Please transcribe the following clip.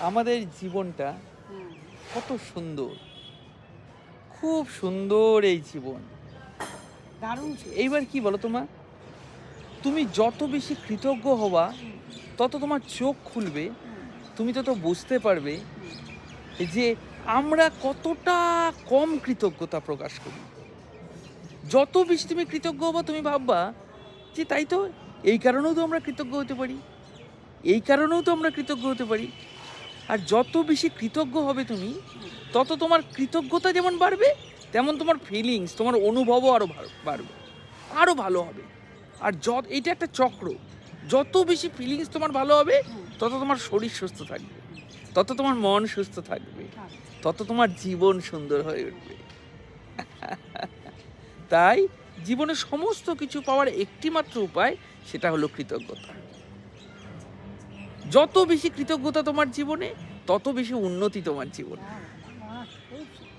আমাদের জীবনটা হুম, কত সুন্দর, খুব সুন্দর এই জীবন। দারুণ ছিল। এইবার কি বলো তোমা, তুমি যত বেশি কৃতজ্ঞ হবা হুম, তত তোমার চোখ খুলবে, হুম, তুমি তত বুঝতে পারবে হুম, যে আমরা কতটা কম কৃতজ্ঞতা প্রকাশ করি। যত বেশি তুমি কৃতজ্ঞ হবা তুমি ভাববা যে তাই তো, এই কারণেও তো আমরা কৃতজ্ঞ হতে পারি, এই কারণেও তো আমরা কৃতজ্ঞ হতে পারি। আর যত বেশি কৃতজ্ঞ হবে তুমি, হুম, তত তোমার কৃতজ্ঞতা যেমন বাড়বে, তেমন তোমার ফিলিংস, তোমার অনুভবও আরো বাড়বে, আরো ভালো হবে। আর এটা একটা চক্র। যত বেশি ফিলিংস তোমার ভালো হবে, হুম, তত তোমার শরীর সুস্থ থাকবে, হুম, তত তোমার মন সুস্থ থাকবে, আচ্ছা, তত তোমার জীবন সুন্দর হয়ে হুম, উঠবে। আচ্ছা, তাই জীবনে সমস্ত কিছু পাওয়ার একটি মাত্র উপায়, সেটা হলো কৃতজ্ঞতা। যত বেশি কৃতজ্ঞতা তোমার জীবনে, তত বেশি উন্নতি তোমার জীবনে। বাহ! বাহ! খুব